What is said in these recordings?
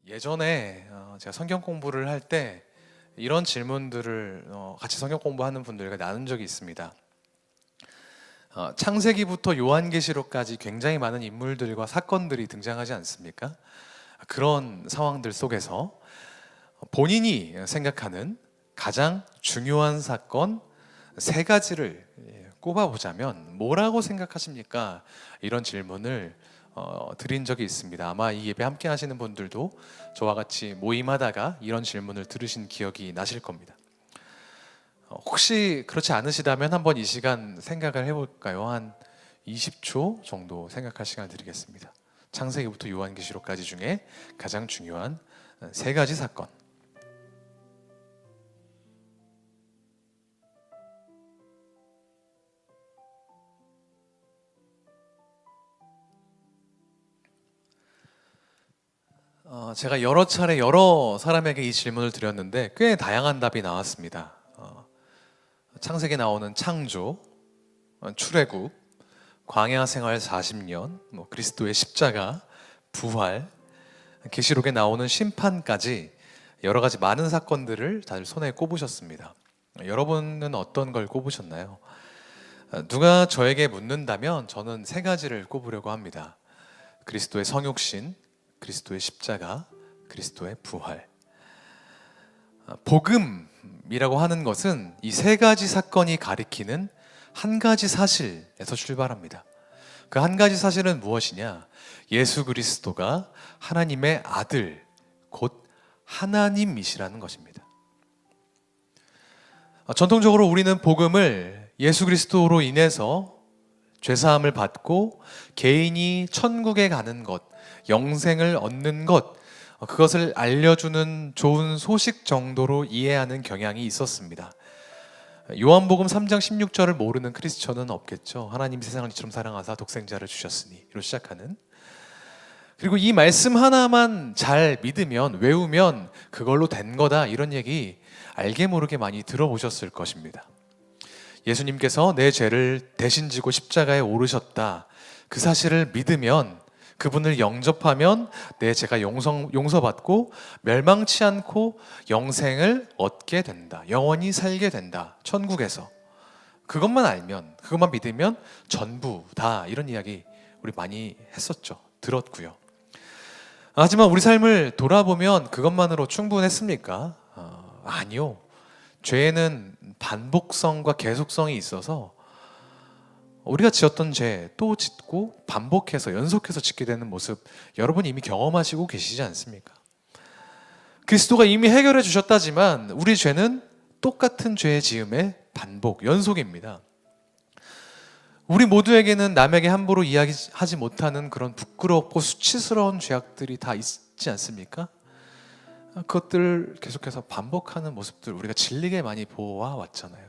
예전에 제가 성경 공부를 할 때 이런 질문들을 같이 성경 공부하는 분들과 나눈 적이 있습니다. 창세기부터 요한계시록까지 굉장히 많은 인물들과 사건들이 등장하지 않습니까? 그런 상황들 속에서 본인이 생각하는 가장 중요한 사건 세 가지를 꼽아보자면 뭐라고 생각하십니까? 이런 질문을 드린 적이 있습니다. 아마 이 예배 함께 하시는 분들도 저와 같이 모임하다가 이런 질문을 들으신 기억이 나실 겁니다. 혹시 그렇지 않으시다면 한번 이 시간 생각을 해볼까요? 한 20초 정도 생각할 시간을 드리겠습니다. 창세기부터 요한계시록까지 중에 가장 중요한 세 가지 사건. 제가 여러 차례 여러 사람에게 이 질문을 드렸는데 꽤 다양한 답이 나왔습니다. 창세기에 나오는 창조, 출애굽, 광야 생활 40년, 그리스도의 십자가, 부활, 계시록에 나오는 심판까지 여러 가지 많은 사건들을 다들 손에 꼽으셨습니다. 여러분은 어떤 걸 꼽으셨나요? 누가 저에게 묻는다면 저는 세 가지를 꼽으려고 합니다. 그리스도의 성육신, 그리스도의 십자가, 그리스도의 부활. 복음이라고 하는 것은 이 세 가지 사건이 가리키는 한 가지 사실에서 출발합니다. 그 한 가지 사실은 무엇이냐? 예수 그리스도가 하나님의 아들, 곧 하나님이시라는 것입니다. 전통적으로 우리는 복음을 예수 그리스도로 인해서 죄사함을 받고 개인이 천국에 가는 것, 영생을 얻는 것, 그것을 알려주는 좋은 소식 정도로 이해하는 경향이 있었습니다. 요한복음 3장 16절을 모르는 크리스천은 없겠죠. 하나님 세상을 이처럼 사랑하사 독생자를 주셨으니 로 시작하는. 그리고 이 말씀 하나만 잘 믿으면, 외우면 그걸로 된 거다, 이런 얘기 알게 모르게 많이 들어보셨을 것입니다. 예수님께서 내 죄를 대신 지고 십자가에 오르셨다, 그 사실을 믿으면, 그분을 영접하면 내 죄가 용서받고 멸망치 않고 영생을 얻게 된다, 영원히 살게 된다, 천국에서. 그것만 알면, 그것만 믿으면 전부다, 이런 이야기 우리 많이 했었죠. 들었고요. 하지만 우리 삶을 돌아보면 그것만으로 충분했습니까? 아니요. 죄에는 반복성과 계속성이 있어서 우리가 지었던 죄 또 짓고 반복해서 연속해서 짓게 되는 모습, 여러분 이미 경험하시고 계시지 않습니까? 그리스도가 이미 해결해 주셨다지만 우리 죄는 똑같은 죄의 지음의 반복, 연속입니다. 우리 모두에게는 남에게 함부로 이야기하지 못하는 그런 부끄럽고 수치스러운 죄악들이 다 있지 않습니까? 그것들을 계속해서 반복하는 모습들 우리가 질리게 많이 보아왔잖아요.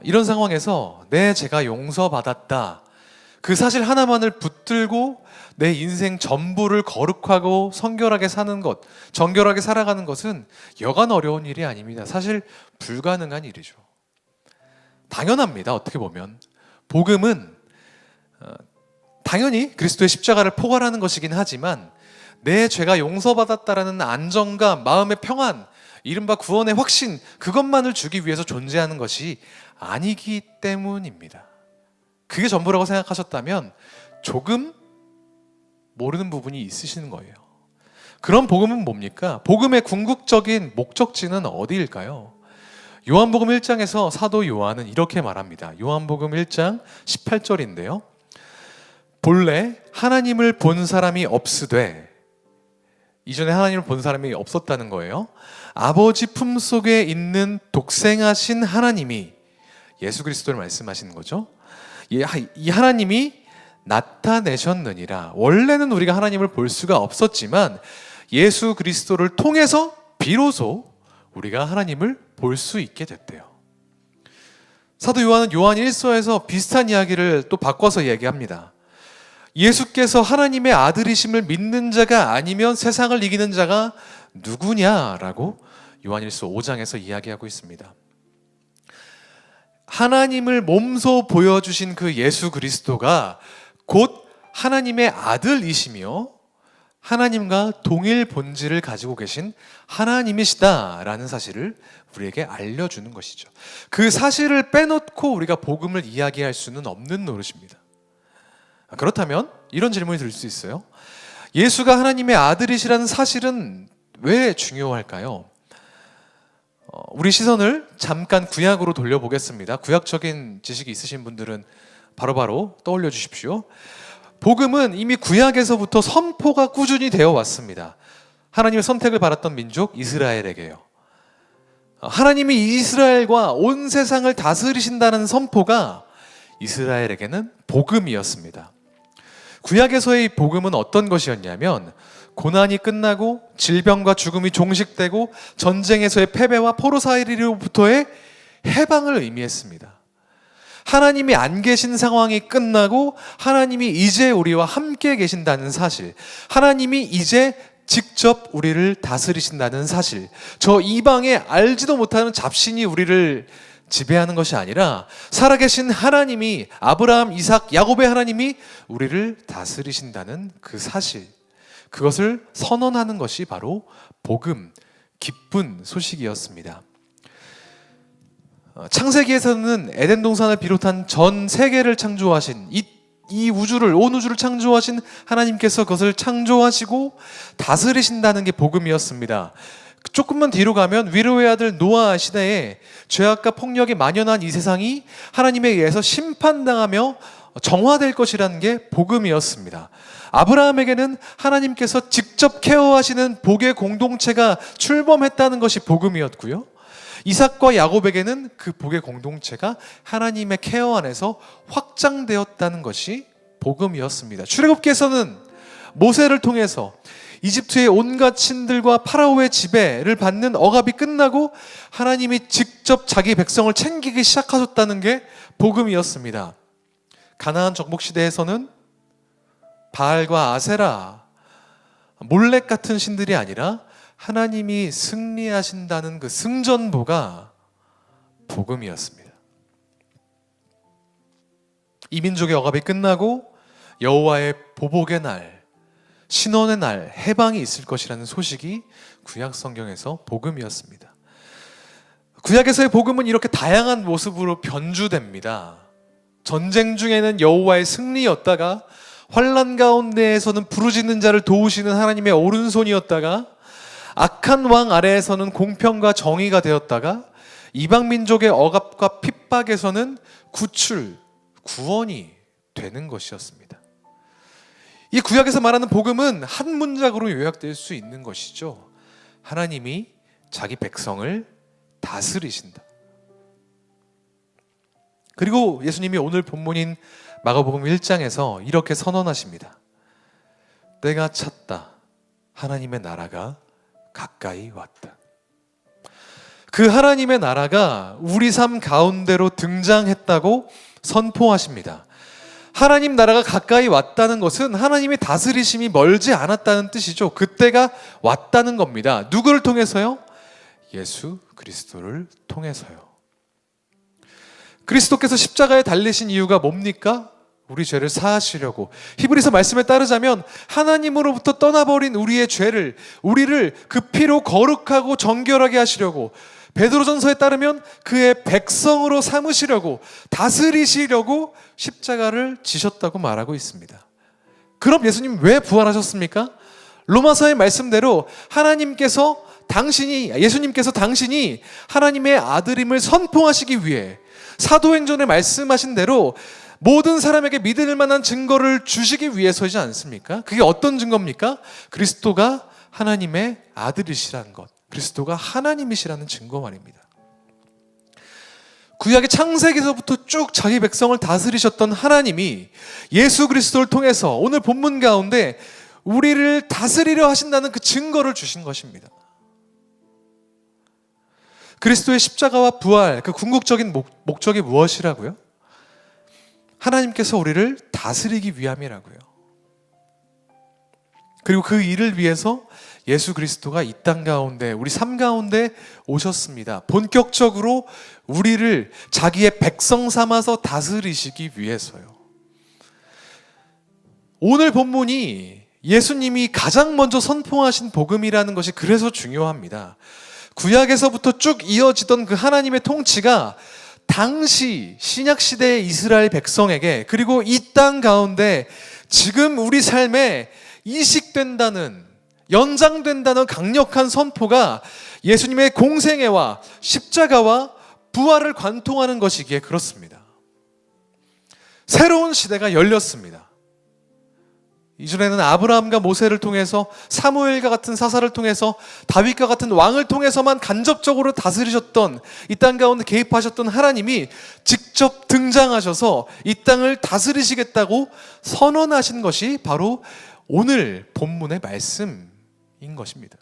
이런 상황에서 내 죄가 용서받았다, 그 사실 하나만을 붙들고 내 인생 전부를 거룩하고 성결하게 사는 것, 정결하게 살아가는 것은 여간 어려운 일이 아닙니다. 사실 불가능한 일이죠. 당연합니다. 어떻게 보면 복음은 당연히 그리스도의 십자가를 포괄하는 것이긴 하지만 내 죄가 용서받았다라는 안정감, 마음의 평안, 이른바 구원의 확신, 그것만을 주기 위해서 존재하는 것이 아니기 때문입니다. 그게 전부라고 생각하셨다면 조금 모르는 부분이 있으시는 거예요. 그럼 복음은 뭡니까? 복음의 궁극적인 목적지는 어디일까요? 요한복음 1장에서 사도 요한은 이렇게 말합니다. 요한복음 1장 18절인데요. 본래 하나님을 본 사람이 없으되, 이전에 하나님을 본 사람이 없었다는 거예요. 아버지 품속에 있는 독생하신 하나님이, 예수 그리스도를 말씀하시는 거죠. 이 하나님이 나타내셨느니라. 원래는 우리가 하나님을 볼 수가 없었지만 예수 그리스도를 통해서 비로소 우리가 하나님을 볼 수 있게 됐대요. 사도 요한은 요한 1서에서 비슷한 이야기를 또 바꿔서 얘기합니다. 예수께서 하나님의 아들이심을 믿는 자가 아니면 세상을 이기는 자가 누구냐라고 요한 1서 5장에서 이야기하고 있습니다. 하나님을 몸소 보여주신 그 예수 그리스도가 곧 하나님의 아들이시며 하나님과 동일 본질을 가지고 계신 하나님이시다라는 사실을 우리에게 알려주는 것이죠. 그 사실을 빼놓고 우리가 복음을 이야기할 수는 없는 노릇입니다. 그렇다면 이런 질문이 들 수 있어요. 예수가 하나님의 아들이시라는 사실은 왜 중요할까요? 우리 시선을 잠깐 구약으로 돌려보겠습니다. 구약적인 지식이 있으신 분들은 바로바로 떠올려 주십시오. 복음은 이미 구약에서부터 선포가 꾸준히 되어 왔습니다. 하나님의 선택을 받았던 민족 이스라엘에게요. 하나님이 이스라엘과 온 세상을 다스리신다는 선포가 이스라엘에게는 복음이었습니다. 구약에서의 복음은 어떤 것이었냐면 고난이 끝나고 질병과 죽음이 종식되고 전쟁에서의 패배와 포로사이리로부터의 해방을 의미했습니다. 하나님이 안 계신 상황이 끝나고 하나님이 이제 우리와 함께 계신다는 사실, 하나님이 이제 직접 우리를 다스리신다는 사실, 저 이방에 알지도 못하는 잡신이 우리를 지배하는 것이 아니라 살아계신 하나님이, 아브라함, 이삭, 야곱의 하나님이 우리를 다스리신다는 그 사실, 그것을 선언하는 것이 바로 복음, 기쁜 소식이었습니다. 창세기에서는 에덴 동산을 비롯한 전 세계를 창조하신 이 우주를, 온 우주를 창조하신 하나님께서 그것을 창조하시고 다스리신다는 게 복음이었습니다. 조금만 뒤로 가면 위로의 아들 노아 시대에 죄악과 폭력이 만연한 이 세상이 하나님에 의해서 심판당하며 정화될 것이라는 게 복음이었습니다. 아브라함에게는 하나님께서 직접 케어하시는 복의 공동체가 출범했다는 것이 복음이었고요. 이삭과 야곱에게는 그 복의 공동체가 하나님의 케어 안에서 확장되었다는 것이 복음이었습니다. 출애굽기에서는 모세를 통해서 이집트의 온갖 신들과 파라오의 지배를 받는 억압이 끝나고 하나님이 직접 자기 백성을 챙기기 시작하셨다는 게 복음이었습니다. 가나안 정복 시대에서는 바알과 아세라, 몰렉 같은 신들이 아니라 하나님이 승리하신다는 그 승전보가 복음이었습니다. 이 민족의 억압이 끝나고 여호와의 보복의 날, 신원의 날, 해방이 있을 것이라는 소식이 구약 성경에서 복음이었습니다. 구약에서의 복음은 이렇게 다양한 모습으로 변주됩니다. 전쟁 중에는 여호와의 승리였다가, 환난 가운데에서는 부르짖는 자를 도우시는 하나님의 오른손이었다가, 악한 왕 아래에서는 공평과 정의가 되었다가, 이방 민족의 억압과 핍박에서는 구출, 구원이 되는 것이었습니다. 이 구약에서 말하는 복음은 한 문장으로 요약될 수 있는 것이죠. 하나님이 자기 백성을 다스리신다. 그리고 예수님이 오늘 본문인 마가복음 1장에서 이렇게 선언하십니다. 때가 찼다. 하나님의 나라가 가까이 왔다. 그 하나님의 나라가 우리 삶 가운데로 등장했다고 선포하십니다. 하나님 나라가 가까이 왔다는 것은 하나님의 다스리심이 멀지 않았다는 뜻이죠. 그때가 왔다는 겁니다. 누구를 통해서요? 예수 그리스도를 통해서요. 그리스도께서 십자가에 달리신 이유가 뭡니까? 우리 죄를 사하시려고. 히브리서 말씀에 따르자면 하나님으로부터 떠나버린 우리의 죄를, 우리를 그 피로 거룩하고 정결하게 하시려고, 베드로전서에 따르면 그의 백성으로 삼으시려고, 다스리시려고 십자가를 지셨다고 말하고 있습니다. 그럼 예수님 왜 부활하셨습니까? 로마서의 말씀대로 예수님께서 당신이 하나님의 아들임을 선포하시기 위해 사도행전에 말씀하신 대로 모든 사람에게 믿을 만한 증거를 주시기 위해서이지 않습니까? 그게 어떤 증거입니까? 그리스도가 하나님의 아들이시라는 것, 그리스도가 하나님이시라는 증거 말입니다. 구약의 창세기에서부터 쭉 자기 백성을 다스리셨던 하나님이 예수 그리스도를 통해서 오늘 본문 가운데 우리를 다스리려 하신다는 그 증거를 주신 것입니다. 그리스도의 십자가와 부활, 그 궁극적인 목적이 무엇이라고요? 하나님께서 우리를 다스리기 위함이라고요. 그리고 그 일을 위해서 예수 그리스도가 이 땅 가운데, 우리 삶 가운데 오셨습니다. 본격적으로 우리를 자기의 백성 삼아서 다스리시기 위해서요. 오늘 본문이 예수님이 가장 먼저 선포하신 복음이라는 것이 그래서 중요합니다. 구약에서부터 쭉 이어지던 그 하나님의 통치가 당시 신약시대의 이스라엘 백성에게, 그리고 이 땅 가운데 지금 우리 삶에 이식된다는, 연장된다는 강력한 선포가 예수님의 공생애와 십자가와 부활을 관통하는 것이기에 그렇습니다. 새로운 시대가 열렸습니다. 이전에는 아브라함과 모세를 통해서, 사무엘과 같은 사사를 통해서, 다윗과 같은 왕을 통해서만 간접적으로 다스리셨던, 이 땅 가운데 개입하셨던 하나님이 직접 등장하셔서 이 땅을 다스리시겠다고 선언하신 것이 바로 오늘 본문의 말씀인 것입니다.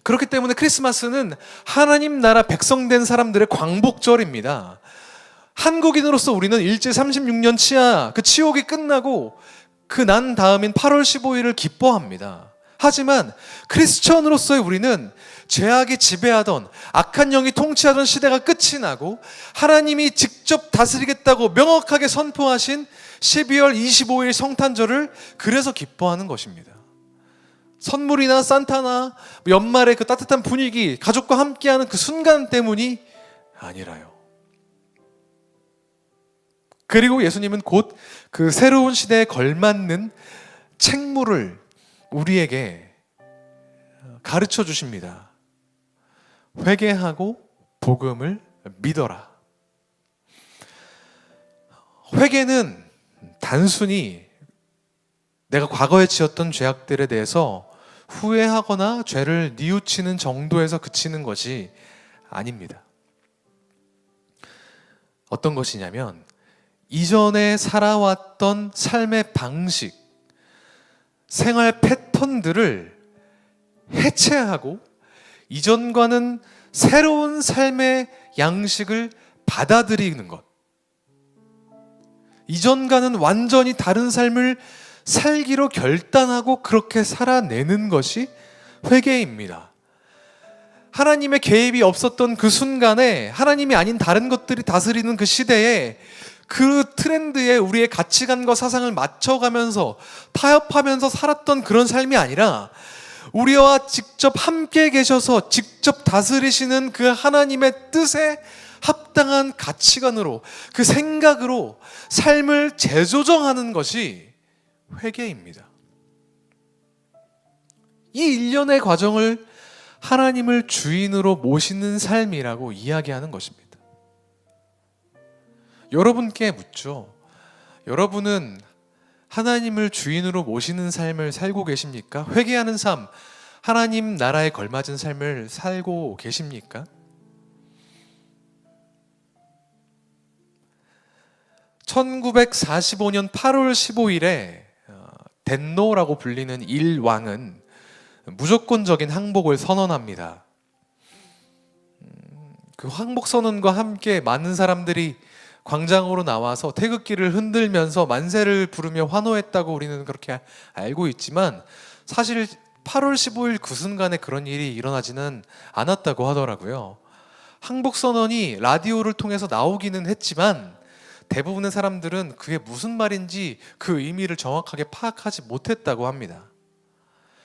그렇기 때문에 크리스마스는 하나님 나라 백성된 사람들의 광복절입니다. 한국인으로서 우리는 일제 36년 치하 그 치욕이 끝나고 그 난 다음인 8월 15일을 기뻐합니다. 하지만 크리스천으로서의 우리는 죄악이 지배하던, 악한 영이 통치하던 시대가 끝이 나고 하나님이 직접 다스리겠다고 명확하게 선포하신 12월 25일 성탄절을 그래서 기뻐하는 것입니다. 선물이나 산타나 연말의 그 따뜻한 분위기, 가족과 함께하는 그 순간 때문이 아니라요. 그리고 예수님은 곧 그 새로운 시대에 걸맞는 책무를 우리에게 가르쳐 주십니다. 회개하고 복음을 믿어라. 회개는 단순히 내가 과거에 지었던 죄악들에 대해서 후회하거나 죄를 뉘우치는 정도에서 그치는 것이 아닙니다. 어떤 것이냐면 이전에 살아왔던 삶의 방식, 생활 패턴들을 해체하고 이전과는 새로운 삶의 양식을 받아들이는 것, 이전과는 완전히 다른 삶을 살기로 결단하고 그렇게 살아내는 것이 회개입니다. 하나님의 개입이 없었던 그 순간에, 하나님이 아닌 다른 것들이 다스리는 그 시대에 그 트렌드에 우리의 가치관과 사상을 맞춰가면서 타협하면서 살았던 그런 삶이 아니라, 우리와 직접 함께 계셔서 직접 다스리시는 그 하나님의 뜻에 합당한 가치관으로, 그 생각으로 삶을 재조정하는 것이 회개입니다. 이 일련의 과정을 하나님을 주인으로 모시는 삶이라고 이야기하는 것입니다. 여러분께 묻죠. 여러분은 하나님을 주인으로 모시는 삶을 살고 계십니까? 회개하는 삶, 하나님 나라에 걸맞은 삶을 살고 계십니까? (1945년 8월 15일에) 덴노라고 불리는 일왕은 무조건적인 항복을 선언합니다. 그 항복 선언과 함께 많은 사람들이 광장으로 나와서 태극기를 흔들면서 만세를 부르며 환호했다고 우리는 그렇게 알고 있지만, 사실 8월 15일 그 순간에 그런 일이 일어나지는 않았다고 하더라고요. 항복 선언이 라디오를 통해서 나오기는 했지만 대부분의 사람들은 그게 무슨 말인지 그 의미를 정확하게 파악하지 못했다고 합니다.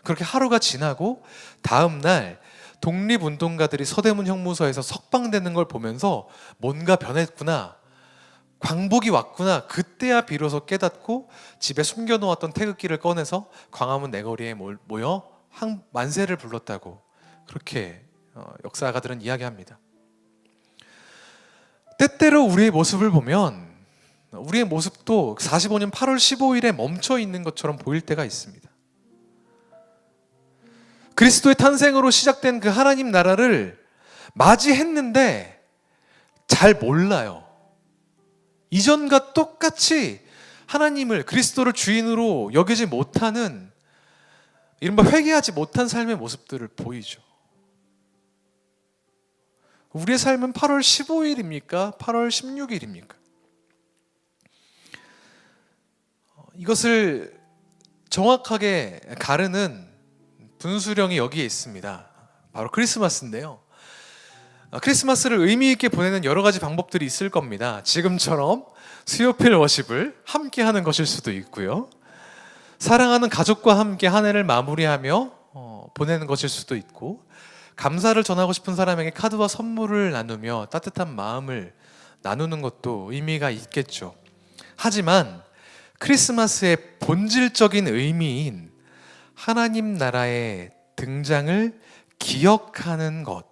그렇게 하루가 지나고 다음 날 독립운동가들이 서대문 형무소에서 석방되는 걸 보면서 뭔가 변했구나, 광복이 왔구나, 그때야 비로소 깨닫고 집에 숨겨놓았던 태극기를 꺼내서 광화문 내거리에 모여 만세를 불렀다고 그렇게 역사가들은 이야기합니다. 때때로 우리의 모습을 보면 우리의 모습도 45년 8월 15일에 멈춰 있는 것처럼 보일 때가 있습니다. 그리스도의 탄생으로 시작된 그 하나님 나라를 맞이했는데 잘 몰라요. 이전과 똑같이 하나님을, 그리스도를 주인으로 여기지 못하는, 이른바 회개하지 못한 삶의 모습들을 보이죠. 우리의 삶은 8월 15일입니까? 8월 16일입니까? 이것을 정확하게 가르는 분수령이 여기에 있습니다. 바로 크리스마스인데요. 크리스마스를 의미 있게 보내는 여러 가지 방법들이 있을 겁니다. 지금처럼 수요필 워십을 함께 하는 것일 수도 있고요. 사랑하는 가족과 함께 한 해를 마무리하며 보내는 것일 수도 있고, 감사를 전하고 싶은 사람에게 카드와 선물을 나누며 따뜻한 마음을 나누는 것도 의미가 있겠죠. 하지만 크리스마스의 본질적인 의미인 하나님 나라의 등장을 기억하는 것,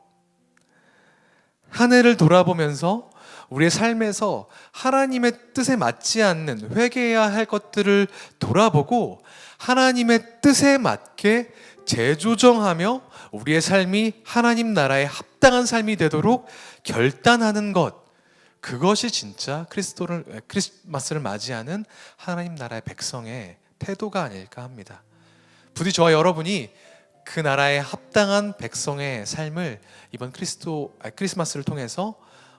한 해를 돌아보면서 우리의 삶에서 하나님의 뜻에 맞지 않는 회개해야 할 것들을 돌아보고 하나님의 뜻에 맞게 재조정하며 우리의 삶이 하나님 나라에 합당한 삶이 되도록 결단하는 것, 그것이 진짜 크리스마스를 맞이하는 하나님 나라의 백성의 태도가 아닐까 합니다. 부디 저와 여러분이 그 나라에 합당한 백성의 삶을 이번 크리스마스를 통해서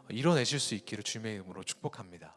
이뤄내실 수 있기를 주님의 이름으로 축복합니다.